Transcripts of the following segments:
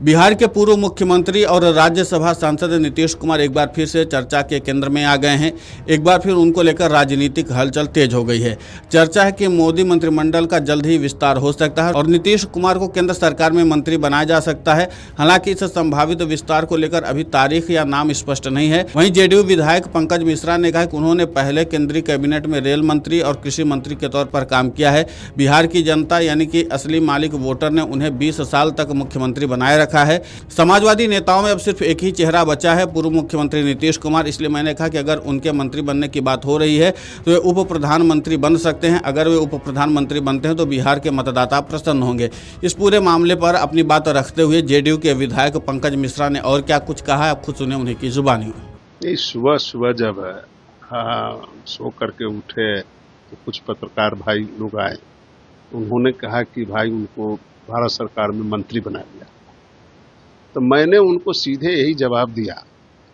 बिहार के पूर्व मुख्यमंत्री और राज्यसभा सांसद नीतीश कुमार एक बार फिर से चर्चा के केंद्र में आ गए हैं। एक बार फिर उनको लेकर राजनीतिक हलचल तेज हो गई है। चर्चा है कि मोदी मंत्रिमंडल का जल्द ही विस्तार हो सकता है और नीतीश कुमार को केंद्र सरकार में मंत्री बनाया जा सकता है। हालांकि इस संभावित विस्तार को लेकर अभी तारीख या नाम स्पष्ट नहीं है। वहीं जेडीयू विधायक पंकज मिश्रा ने कहा कि उन्होंने पहले केंद्रीय कैबिनेट में रेल मंत्री और कृषि मंत्री के तौर पर काम किया है। बिहार की जनता यानी कि असली मालिक वोटर ने उन्हें 20 साल तक मुख्यमंत्री बनाए रखा है। समाजवादी नेताओं में अब सिर्फ एक ही चेहरा बचा है, पूर्व मुख्यमंत्री नीतीश कुमार। इसलिए मैंने कहा कि अगर उनके मंत्री बनने की बात हो रही है तो वे उप प्रधानमंत्री बन सकते हैं। अगर वे उप प्रधानमंत्री बनते हैं तो बिहार के मतदाता प्रसन्न होंगे। इस पूरे मामले पर अपनी बात रखते हुए जेडीयू के विधायक पंकज मिश्रा ने और क्या कुछ कहा है, आप खुद सुने उन्हीं की जुबानी। सुबह सुबह जब सो करके उठे तो कुछ पत्रकार भाई लोग आए, उन्होंने कहा कि भाई उनको भारत सरकार में मंत्री बना दिया। तो मैंने उनको सीधे यही जवाब दिया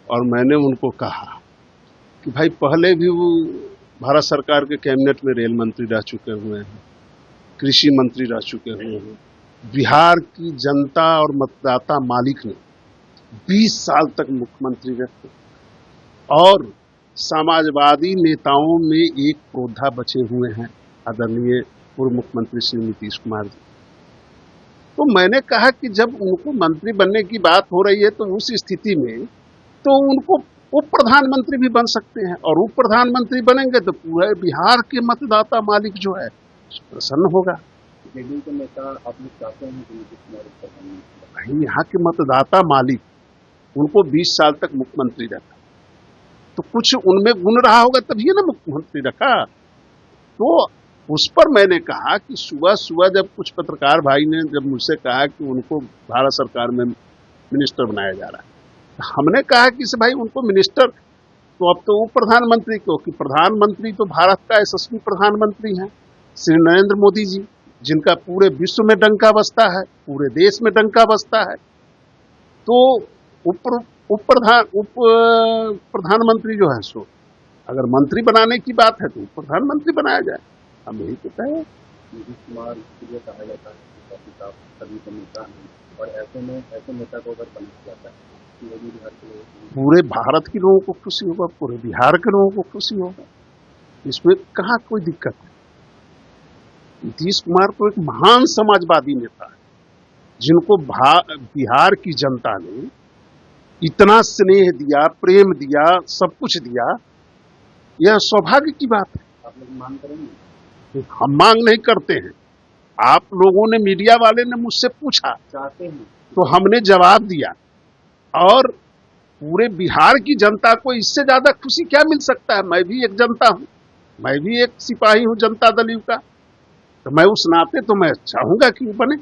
और मैंने उनको कहा कि भाई पहले भी वो भारत सरकार के कैबिनेट में रेल मंत्री रह चुके हुए हैं, कृषि मंत्री रह चुके हुए हैं। बिहार की जनता और मतदाता मालिक ने 20 साल तक मुख्यमंत्री रहे और समाजवादी नेताओं में एक क्रोधा बचे हुए हैं, आदरणीय पूर्व मुख्यमंत्री श्री नीतीश कुमार जी। तो मैंने कहा कि जब उनको मंत्री बनने की बात हो रही है तो उस स्थिति में तो उनको उप प्रधानमंत्री भी बन सकते हैं और उप प्रधानमंत्री बनेंगे तो पूरे बिहार के मतदाता मालिक जो है प्रसन्न होगा। जेडीयू के नेता आप लोग चाहते हैं कि नीतीश कुमार भाई यहाँ के मतदाता मालिक उनको 20 साल तक मुख्यमंत्री रखा तो कुछ उनमें गुण रहा होगा तभी ना मुख्यमंत्री रखा। तो उस पर मैंने कहा कि सुबह सुबह जब कुछ पत्रकार भाई ने जब मुझसे कहा कि उनको भारत सरकार में मिनिस्टर बनाया जा रहा है, तो हमने कहा कि भाई उनको मिनिस्टर तो अब तो वो प्रधानमंत्री को कि प्रधानमंत्री तो भारत का यशस्वी प्रधानमंत्री हैं श्री नरेंद्र मोदी जी, जिनका पूरे विश्व में डंका बजता है, पूरे देश में डंका बजता है। तो उप प्रधानमंत्री जो है सो अगर मंत्री बनाने की बात है तो उप प्रधानमंत्री बनाया जाए, हम यही कहते हैं। नीतीश कुमार इसलिए कहा जाता है कि पिता सभी का नेता है और ऐसे में ऐसे नेता को अगर बनाया जाता है तो वो भी बिहार के पूरे भारत के लोगों को खुशी होगा, पूरे बिहार के लोगों को खुशी होगा, इसमें कहाँ कोई दिक्कत है। नीतीश कुमार तो एक महान समाजवादी नेता है जिनको बिहार की जनता ने इतना स्नेह दिया, प्रेम दिया, सब कुछ दिया, यह सौभाग्य की बात है। आप लोग मांग करेंगे? हम मांग नहीं करते हैं। आप लोगों ने, मीडिया वाले ने मुझसे पूछा चाहते हैं तो हमने जवाब दिया और पूरे बिहार की जनता को इससे ज्यादा खुशी क्या मिल सकता है। मैं भी एक जनता हूं, मैं भी एक सिपाही हूं जनता दल यू का, तो मैं उस नाते तो मैं चाहूंगा कि वो बने।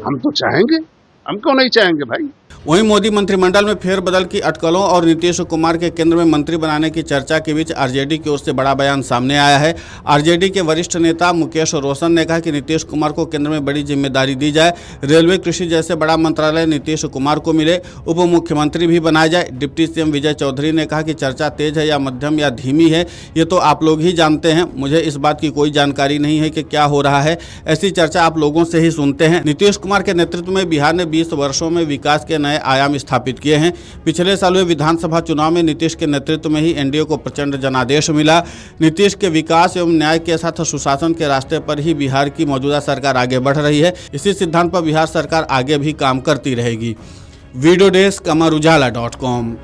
हम तो चाहेंगे, हम क्यों नहीं चाहेंगे भाई। वहीं मोदी मंत्रिमंडल में फेरबदल की अटकलों और नीतीश कुमार के केंद्र में मंत्री बनाने की चर्चा के बीच आरजेडी की ओर से बड़ा बयान सामने आया है। आरजेडी के वरिष्ठ नेता मुकेश रोशन ने कहा कि नीतीश कुमार को केंद्र में बड़ी जिम्मेदारी दी जाए, रेलवे कृषि जैसे बड़ा मंत्रालय नीतीश कुमार को मिले, उप मुख्यमंत्री भी बनाया जाए। डिप्टी सीएम विजय चौधरी ने कहा कि चर्चा तेज है या मध्यम या धीमी है ये तो आप लोग ही जानते हैं, मुझे इस बात की कोई जानकारी नहीं है कि क्या हो रहा है, ऐसी चर्चा आप लोगों से ही सुनते हैं। नीतीश कुमार के नेतृत्व में बिहार ने 20 वर्षों में विकास के नए आयाम स्थापित किए हैं। पिछले साल हुए विधानसभा चुनाव में नीतीश के नेतृत्व में ही एनडीए को प्रचंड जनादेश मिला। नीतीश के विकास एवं न्याय के साथ सुशासन के रास्ते पर ही बिहार की मौजूदा सरकार आगे बढ़ रही है। इसी सिद्धांत पर बिहार सरकार आगे भी काम करती रहेगी। Video desk amarujala.com।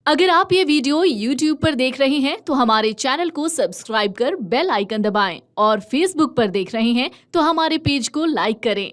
अगर आप ये वीडियो YouTube पर देख रहे हैं तो हमारे चैनल को सब्सक्राइब कर बेल आइकन दबाएं और Facebook पर देख रहे हैं तो हमारे पेज को लाइक करें।